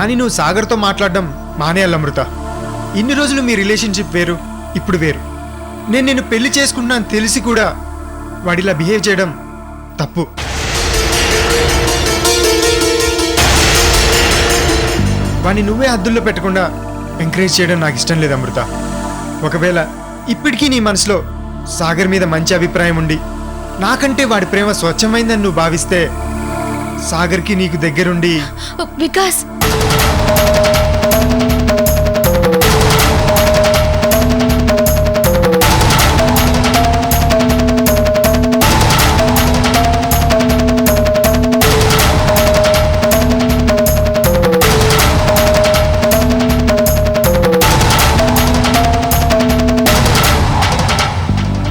కానీ నువ్వు సాగర్తో మాట్లాడడం మానేయాలి అమృత. ఇన్ని రోజులు మీ రిలేషన్షిప్ వేరు, ఇప్పుడు వేరు. నేను నిన్ను పెళ్లి చేసుకుంటున్నాను తెలిసి కూడా వాడిలా బిహేవ్ చేయడం తప్పు. వాడిని నువ్వే హద్దుల్లో పెట్టకుండా ఎంకరేజ్ చేయడం నాకు ఇష్టం లేదు అమృత. ఒకవేళ ఇప్పటికీ నీ మనసులో సాగర్ మీద మంచి అభిప్రాయం ఉండి నాకంటే వాడి ప్రేమ స్వచ్ఛమైందని నువ్వు భావిస్తే సాగర్కి నీకు దగ్గరుండి వికాస్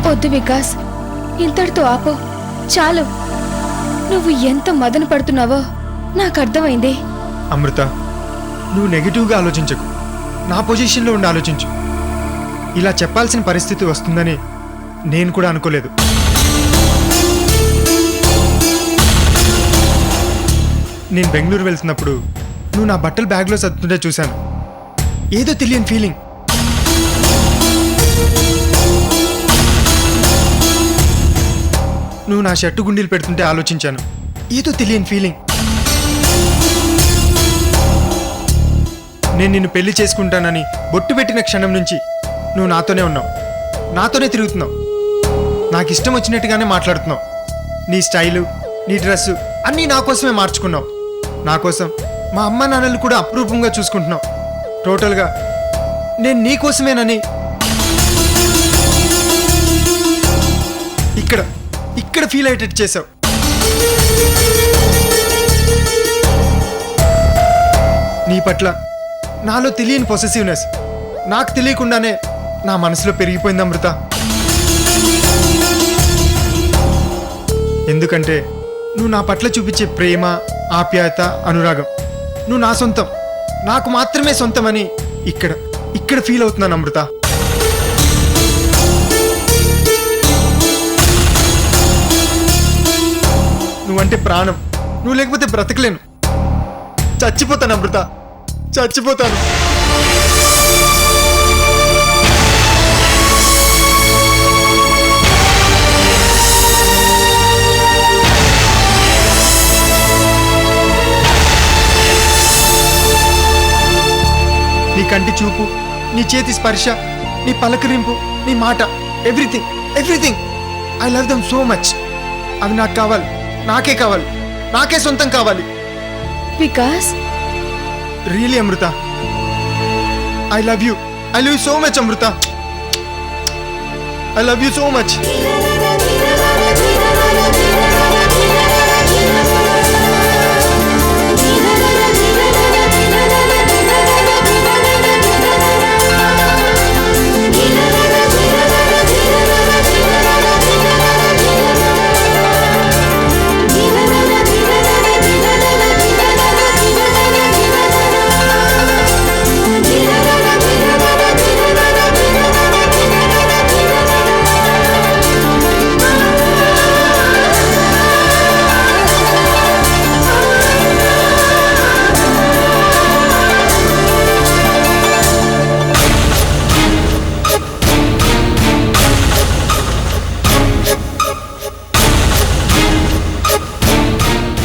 వద్దు వికాస్, ఇంతటితో ఆపో. చాలు. నువ్వు ఎంత మదన పడుతున్నావో నాకు అర్థమైంది. అమృత, నువ్వు నెగిటివ్గా ఆలోచించకు, నా పొజిషన్లో ఉండి ఆలోచించు. ఇలా చెప్పాల్సిన పరిస్థితి వస్తుందని నేను కూడా అనుకోలేదు. నేను బెంగళూరు వెళ్తున్నప్పుడు నువ్వు నా బట్టలు బ్యాగ్లో సర్దుతుంటే చూశాను. ఏదో తెలియని ఫీలింగ్. నువ్వు నా షర్టు గుండీలు పెడుతుంటే ఆలోచించాను. ఏదో తెలియని ఫీలింగ్. నేను నిన్ను పెళ్లి చేసుకుంటానని బొట్టు పెట్టిన క్షణం నుంచి నువ్వు నాతోనే ఉన్నావు, నాతోనే తిరుగుతున్నావు, నాకు ఇష్టం వచ్చినట్టుగానే మాట్లాడుతున్నావు. నీ స్టైలు, నీ డ్రెస్సు అన్నీ నా కోసమే మార్చుకున్నావు. నా కోసం మా అమ్మ నాన్నలు కూడా అప్రూపంగా చూసుకుంటున్నావు. టోటల్గా నేను నీ కోసమేనని ఇక్కడ ఫీల్ అయ్యేటట్టు చేసావు. నీ పట్ల నాలో తెలియని పొసెసివ్నెస్ నాకు తెలియకుండానే నా మనసులో పెరిగిపోయింది అమృత. ఎందుకంటే నువ్వు నా పట్ల చూపించే ప్రేమ, ఆప్యాయత, అనురాగం నువ్వు నా సొంతం, నాకు మాత్రమే సొంతమని ఇక్కడ ఫీల్ అవుతున్నాను అమృత. నువ్వంటే ప్రాణం. నువ్వు లేకపోతే బ్రతకలేను. చచ్చిపోతాను అమృత, చచ్చిపోతాను. నీ కంటి చూపు, నీ చేతి స్పర్శ, నీ పలకరింపు, నీ మాట, everything I love them so much. అవి నాకు కావాలి, నాకే కావాలి, నాకే సొంతం కావాలి. Vikas, really Amrita, I love you so much Amrita. I love you so much.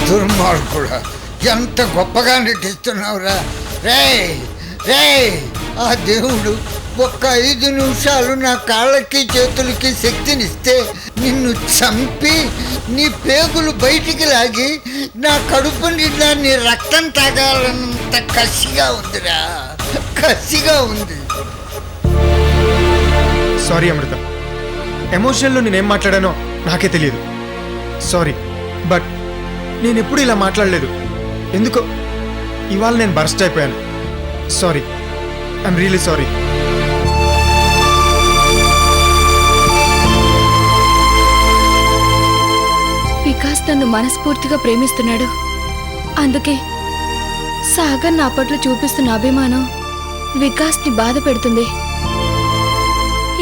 దుర్మార్గుడా, ఎంత గొప్పగా నటిస్తున్నావురా. రే ఆ దేవుడు ఒక్క 5 నిమిషాలు నా కాళ్ళకి చేతులకి శక్తినిస్తే నిన్ను చంపి నీ పేగులు బయటికి లాగి నా కడుపు నిండా నీ రక్తం తాగాలన్నంత కసిగా ఉందిరా, కసిగా ఉంది. సారీ అమృత, ఎమోషన్లో నేనేం మాట్లాడానో నాకే తెలియదు. సారీ, బట్ నేను ఎప్పుడు ఇలా మాట్లాడలేదు. ఎందుకో ఇవాళ నేను బర్స్ట్ అయిపోయాను. Sorry, I'm really sorry. Vikas నన్ను మనస్ఫూర్తిగా ప్రేమిస్తున్నాడు. అందుకే సాగర్ నా పట్ల చూపిస్తున్న అభిమానం వికాస్ని బాధ పెడుతుంది.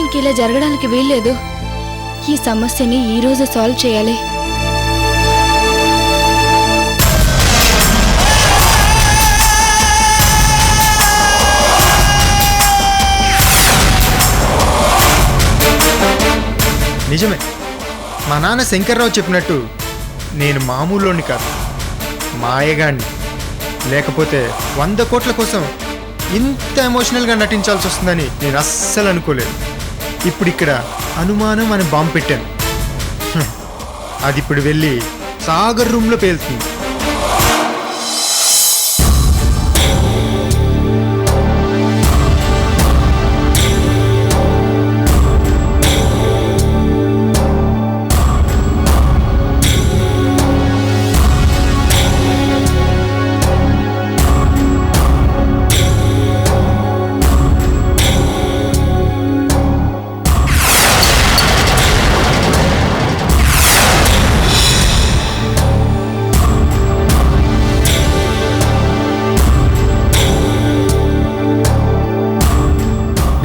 ఇంకిలా జరగడానికి వీల్లేదు. ఈ సమస్యని ఈరోజు సాల్వ్ చేయాలి. నిజమే, మా నాన్న శంకర్రావు చెప్పినట్టు నేను మామూలుని కాదు, మాయగాణ్ణి. లేకపోతే 100 కోట్ల కోసం ఇంత ఎమోషనల్గా నటించాల్సి వస్తుందని నేను అస్సలు అనుకోలేదు. ఇప్పుడు ఇక్కడ అనుమానం అని బాంబు పెట్టాను. అది ఇప్పుడు వెళ్ళి సాగర్ రూమ్లో పేలుతుంది.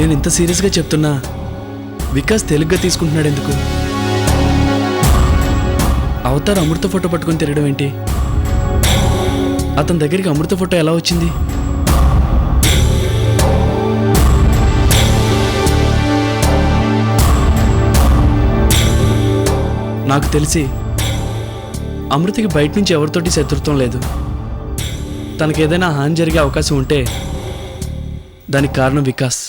నేను ఇంత సీరియస్గా చెప్తున్నా వికాస్ తెలుగ్గా తీసుకుంటున్నాడు ఎందుకు? అవతార్ అమృత ఫోటో పట్టుకొని తిరగడం ఏంటి? అతని దగ్గరికి అమృత ఫోటో ఎలా వచ్చింది? నాకు తెలిసి అమృతకి బయట నుంచి ఎవరితోటి శత్రుత్వం లేదు. తనకేదైనా హాని జరిగే అవకాశం ఉంటే దానికి కారణం వికాస్.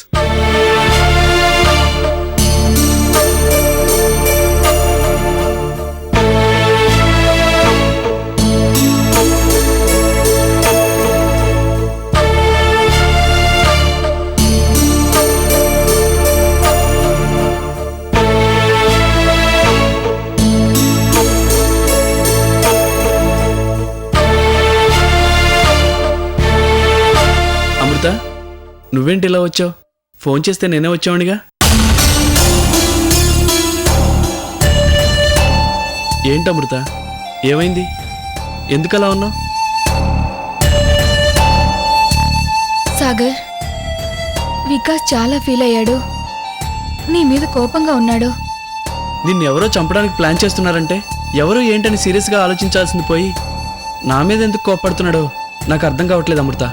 అమృత, నువ్వేంటి ఇలా వచ్చావు? ఫోన్ చేస్తే నేనే వచ్చావునిగా. ఏంటి అమృత, ఏమైంది? ఎందుకలా ఉన్నావు? సాగర్, వికాస్ చాలా ఫీల్ అయ్యాడు. నీ మీద కోపంగా ఉన్నాడు. నిన్నెవరో చంపడానికి ప్లాన్ చేస్తున్నారంటే ఎవరో ఏంటని సీరియస్గా ఆలోచించాల్సింది పోయి నా మీద ఎందుకు కోపడుతున్నాడో నాకు అర్థం కావట్లేదు అమృత.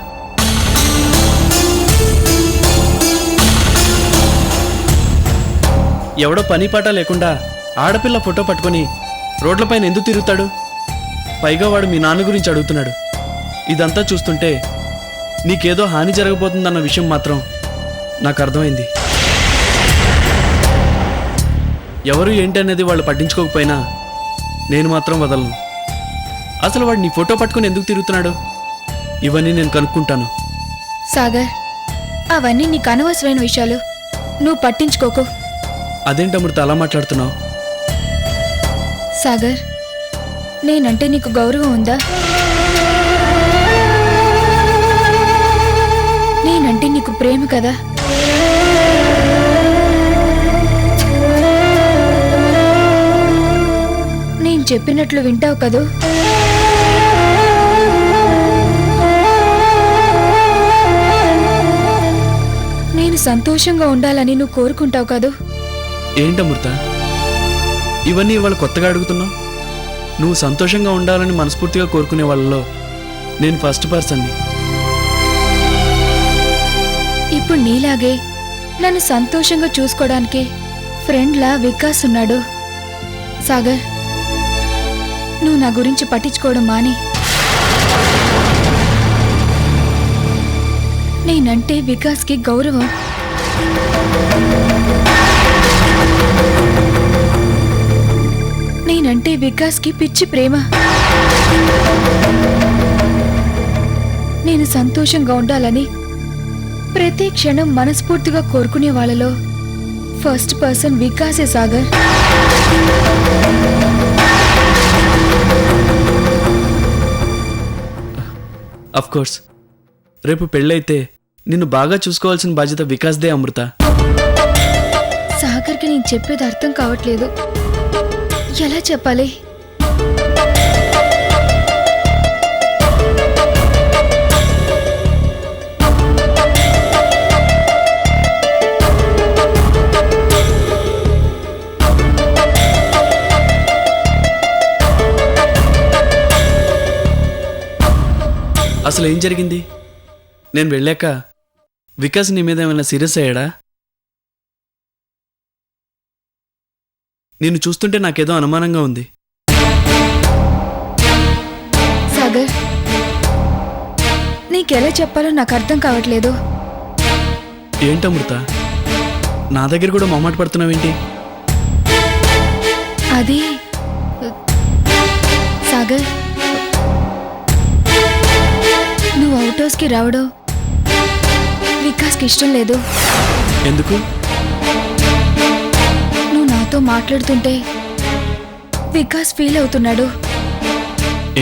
ఎవడో పని పాట లేకుండా ఆడపిల్ల ఫోటో పట్టుకొని రోడ్లపైన ఎందుకు తిరుగుతాడు? పైగా వాడు మీ నాన్న గురించి అడుగుతున్నాడు. ఇదంతా చూస్తుంటే నీకేదో హాని జరగబోతుందన్న విషయం మాత్రం నాకు అర్థమైంది. ఎవరు ఏంటి అనేది వాళ్ళు పట్టించుకోకపోయినా నేను మాత్రం వదలను. అసలు వాడు నీ ఫోటో పట్టుకొని ఎందుకు తిరుగుతున్నాడు? ఇవన్నీ నేను కనుక్కుంటాను. సాగర్, అవన్నీ నీకు అనవసరమైన విషయాలు, నువ్వు పట్టించుకోకు. అదేంటి అమృత అలా మాట్లాడుతున్నావు? సాగర్, నేనంటే నీకు గౌరవం ఉందా? నేనంటే నీకు ప్రేమ కదా? నేను చెప్పినట్లు వింటావు కదూ? నేను సంతోషంగా ఉండాలని నువ్వు కోరుకుంటావు కదూ? ఏంటమృత, ఇవన్నీ ఇవాళ కొత్తగా అడుగుతున్నావు? నువ్వు సంతోషంగా ఉండాలని మనస్ఫూర్తిగా కోరుకునే వాళ్ళలో నేను ఫస్ట్ పర్సన్ని. ఇప్పుడు నీలాగే నన్ను సంతోషంగా చూసుకోవడానికి ఫ్రెండ్లా వికాస్ ఉన్నాడు. సాగర్, నువ్వు నా గురించి పట్టించుకోవడం మాని. నేనంటే వికాస్కి గౌరవం. నేనంటే వికాస్కి పిచ్చి ప్రేమ. నేను సంతోషంగా ఉండాలని ప్రతి క్షణం మనస్ఫూర్తిగా కోరుకునే వాళ్ళలో ఫస్ట్ పర్సన్ వికాసే సాగర్. అఫ్ కోర్స్, రేపు పెళ్ళైతే నిన్ను బాగా చూసుకోవాల్సిన బాధ్యత వికాస్దే అమృత. సాగర్కి నేను చెప్పేది అర్థం కావట్లేదు. ఎలా చెప్పాలి? అసలు ఏం జరిగింది? నేను వెళ్ళాక వికాస్ నీ మీద ఏమైనా సీరియస్ అయ్యాడా? నిన్ను చూస్తుంటే నాకేదో అనుమానంగా ఉంది. సాగర్, నీకెలా చెప్పాలో నాకు అర్థం కావట్లేదు. ఏంటమృత, నా దగ్గర కూడా మొహమాట పడుతున్నావేంటి? అది సాగర్, నువ్వు అవుట్ హౌస్కి రావడం వికాస్కి ఇష్టం లేదు. ఎందుకు? నువ్వు నాతో మాట్లాడుతుంటే వికాస్ ఫీల్ అవుతున్నాడు.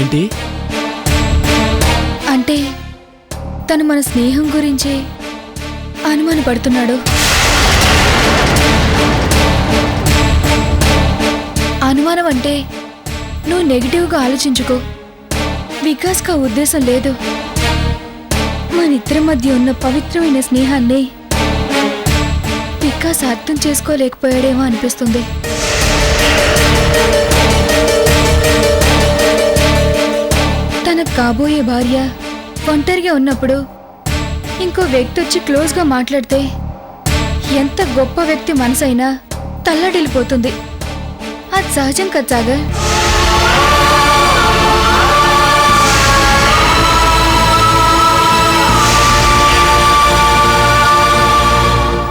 ఏంటి? అంటే తను మన స్నేహం గురించి అనుమానపడుతున్నాడు. అనుమానం అంటే నువ్వు నెగిటివ్గా ఆలోచించుకో. వికాస్కి ఆ ఉద్దేశం లేదు. మన ఇద్దరి మధ్య ఉన్న పవిత్రమైన స్నేహాన్ని వికాస్ అర్థం చేసుకోలేకపోయాడేమో అనిపిస్తుంది. తన కాబోయే భార్య ఒంటరిగా ఉన్నప్పుడు ఇంకో వ్యక్తి వచ్చి క్లోజ్గా మాట్లాడితే ఎంత గొప్ప వ్యక్తి మనసైనా తల్లడిల్లిపోతుంది. అది సహజం కదా సాగర్.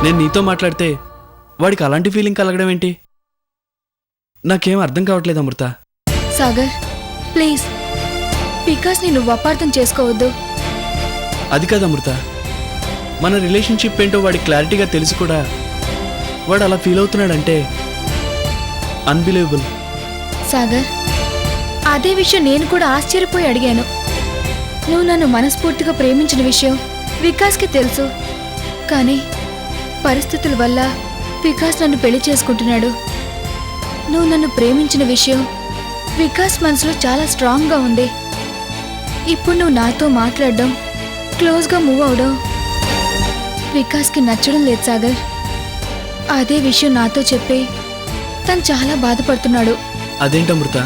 నేను నీతో మాట్లాడితే వాడికి అలాంటి ఫీలింగ్ కలగడం ఏంటి? నాకేం అర్థం కావట్లేదు అమృత. సాగర్, ప్లీజ్, వికాస్ని నువ్వు అపార్థం చేసుకోవద్దు. అది కాదు అమృత, మన రిలేషన్షిప్ ఏంటో వాడికి క్లారిటీగా తెలిసి కూడా వాడు అలా ఫీల్ అవుతున్నాడంటే అన్బిలీవబుల్. సాగర్, అదే విషయం నేను కూడా ఆశ్చర్యపోయి అడిగాను. నువ్వు నన్ను మనస్ఫూర్తిగా ప్రేమించిన విషయం వికాస్కి తెలుసు. కానీ పరిస్థితుల వల్ల వికాస్ నన్ను పెళ్లి చేసుకుంటున్నాడు. నువ్వు నన్ను ప్రేమించిన విషయం వికాస్ మనసులో చాలా స్ట్రాంగ్గా ఉంది. ఇప్పుడు నువ్వు నాతో మాట్లాడడం, క్లోజ్గా మూవ్ అవడం వికాస్కి నచ్చడం లేదు సాగర్. అదే విషయం నాతో చెప్పి తను చాలా బాధపడుతున్నాడు. అదేంటమృత,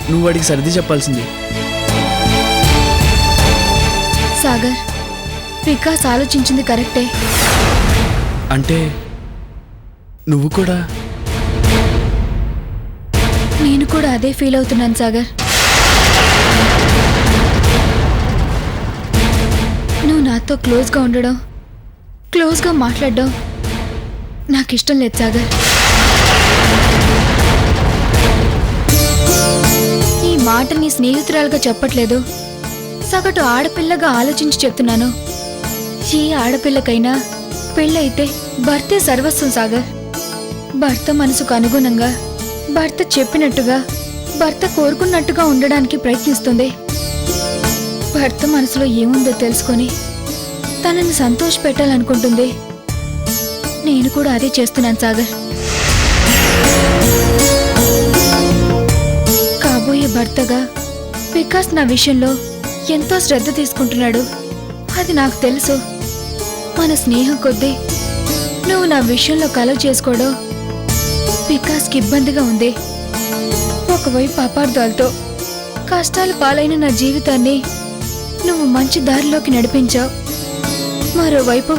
నువ్వు వాడికి సర్ది చెప్పాల్సింది. సాగర్, వికాస్ ఆలోచించింది కరెక్టే. అంటే నువ్వు కూడా? నేను కూడా అదే ఫీల్ అవుతున్నాను సాగర్. నువ్వు నాతో క్లోజ్గా ఉండడం, క్లోజ్గా మాట్లాడడం నాకు ఇష్టం లేదు సాగర్. ఈ మాట నీ స్నేహితురాలుగా చెప్పట్లేదు, సగటు ఆడపిల్లగా ఆలోచించి చెప్తున్నాను. ఏ ఆడపిల్లకైనా పెళ్ళైతే భర్తే సర్వస్వం సాగర్. భర్త మనసుకు అనుగుణంగా, భర్త చెప్పినట్టుగా, భర్త కోరుకున్నట్టుగా ఉండడానికి ప్రయత్నిస్తుంది. భర్త మనసులో ఏముందో తెలుసుకొని తనని సంతోష పెట్టాలనుకుంటుంది. నేను కూడా అదే చేస్తున్నాను సాగర్. కాబోయే భర్తగా వికాస్ నా విషయంలో ఎంతో శ్రద్ధ తీసుకుంటున్నాడు. అది నాకు తెలుసు. మన స్నేహం కొద్దీ నువ్వు నా విషయంలో కలవ చేసుకోవడం వికాస్కి ఇబ్బందిగా ఉంది. ఒకవైపు అపార్థాలతో కష్టాలు పాలైన నా జీవితాన్ని నువ్వు మంచి దారిలోకి నడిపించావు. మరోవైపు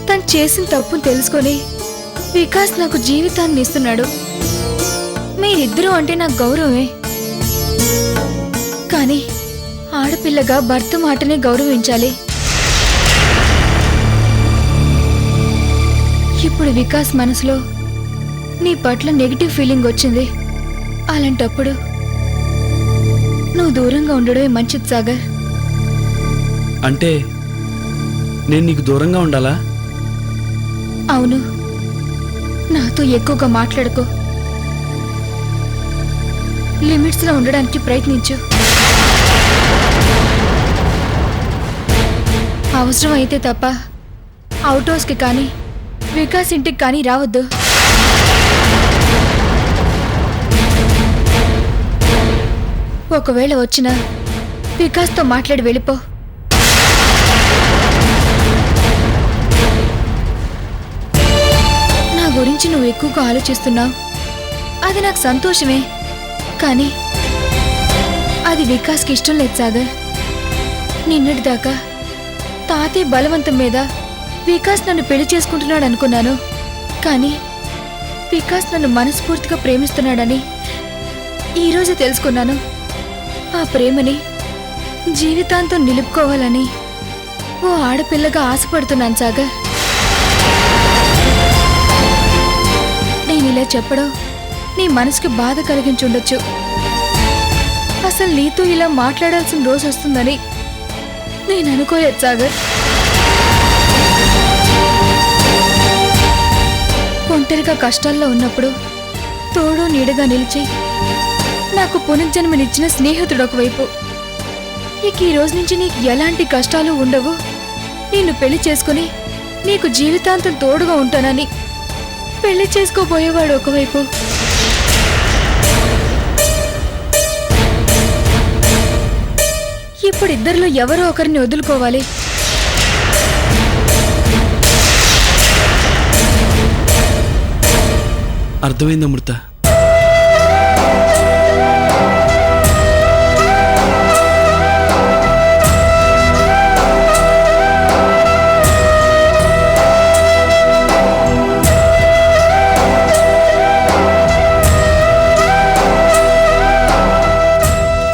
తను చేసిన తప్పును తెలుసుకొని వికాస్ నాకు జీవితాన్ని ఇస్తున్నాడు. మీరిద్దరూ అంటే నాకు గౌరవమే. కానీ ఆడపిల్లగా భర్త మాటనే గౌరవించాలి. ఇప్పుడు వికాస్ మనసులో నీ పట్ల నెగిటివ్ ఫీలింగ్ వచ్చింది. అలాంటప్పుడు నువ్వు దూరంగా ఉండడమే మంచిది సాగర్. అంటే నేను నీకు దూరంగా ఉండాలా? అవును, నాతో ఎక్కువగా మాట్లాడుకో. లిమిట్స్లో ఉండడానికి ప్రయత్నించు. అవసరం అయితే తప్ప అవుట్ హౌస్కి కానీ వికాస్ ఇంటికి కానీ రావద్దు. ఒకవేళ వచ్చినా వికాస్తో మాట్లాడి వెళ్ళిపో. నా గురించి నువ్వు ఎక్కువగా ఆలోచిస్తున్నావు. అది నాకు సంతోషమే. కానీ అది వికాస్కి ఇష్టం లేదు సాగర్. నిన్నటిదాకా తాతయ్య బలవంతం మీద వికాస్ నన్ను పెళ్లి చేసుకుంటున్నాడు అనుకున్నాను. కానీ వికాస్ నన్ను మనస్ఫూర్తిగా ప్రేమిస్తున్నాడని ఈరోజు తెలుసుకున్నాను. ఆ ప్రేమని జీవితాంతం నిలుపుకోవాలని ఓ ఆడపిల్లగా ఆశపడుతున్నాను సాగర్. నేను ఇలా చెప్పడం నీ మనసుకి బాధ కలిగించుండొచ్చు. అసలు నీతో ఇలా మాట్లాడాల్సిన రోజు వస్తుందని నేను అనుకోలేదు సాగర్. ఒంటరిగా కష్టాల్లో ఉన్నప్పుడు తోడు నీడగా నిలిచి నాకు పునర్జన్మనిచ్చిన స్నేహితుడు ఒకవైపు. ఇక ఈ రోజు నుంచి నీకు ఎలాంటి కష్టాలు ఉండవు, నిన్ను పెళ్లి చేసుకుని నీకు జీవితాంతం తోడుగా ఉంటానని పెళ్లి చేసుకోబోయేవాడు ఒకవైపు. ఇప్పుడు ఇద్దరిలో ఎవరో ఒకరిని వదులుకోవాలి. అర్థమైంది అమృత.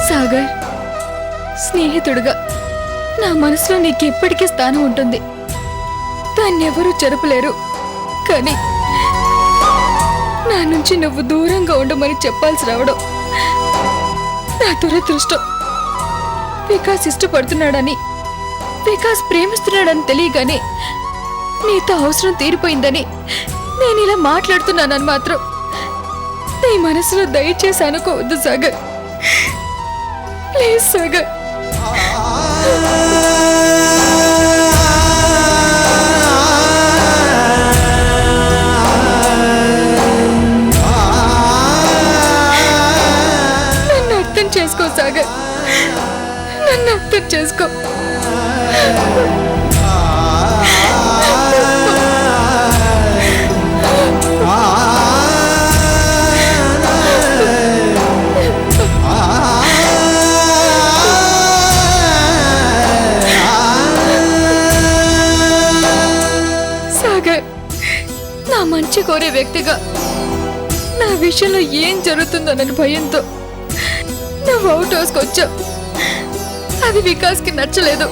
సాగర్, స్నేహితుడుగా నా మనసులో నీకెప్పటికీ స్థానం ఉంటుంది. దాన్నెవరూ చెరపలేరు. కానీ నా నుంచి నువ్వు దూరంగా ఉండమని చెప్పాల్సి రావడం నా దురదృష్టం. వికాస్ ఇష్టపడుతున్నాడని, వికాస్ ప్రేమిస్తున్నాడని తెలియగానే నీతో అవసరం తీరిపోయిందని నేను ఇలా మాట్లాడుతున్నానని మాత్రం నీ మనసులో దయచేసి అనుకోవద్దు సాగర్. ప్లీజ్ సాగర్. నన్ను అర్థం చేసుకో సాగర్, నన్ను అర్థం చేసుకో. సాగర్, నా మంచి కోరే వ్యక్తిగా నా విషయంలో ఏం జరుగుతుందోనని భయంతో నువ్వు అవుట్ హౌస్కి వచ్చావు. అది వికాస్కి నచ్చలేదు.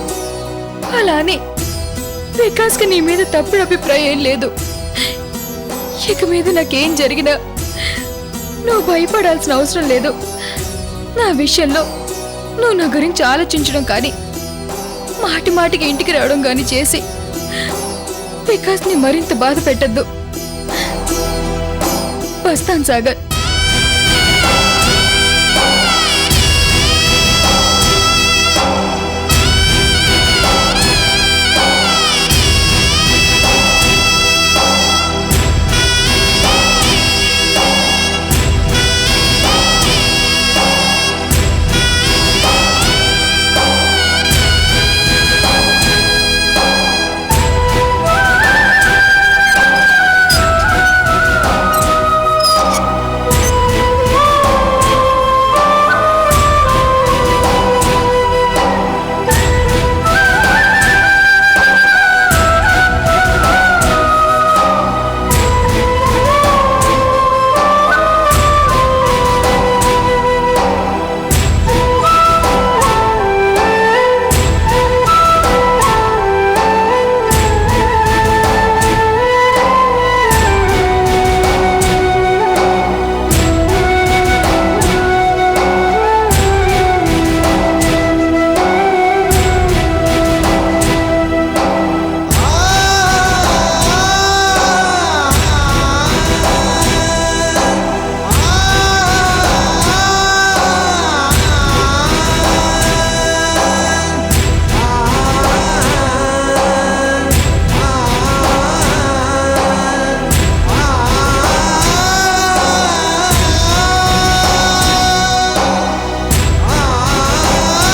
అలానే వికాస్కి నీ మీద తప్పుడు అభిప్రాయం ఏం లేదు. ఇక మీద నాకేం జరిగినా నువ్వు భయపడాల్సిన అవసరం లేదు. నా విషయంలో నువ్వు నా గురించి ఆలోచించడం కానీ మాటి మాటికి ఇంటికి రావడం కానీ చేసి వికాస్ని మరింత బాధ పెట్టద్దు. వస్తాను సాగర్.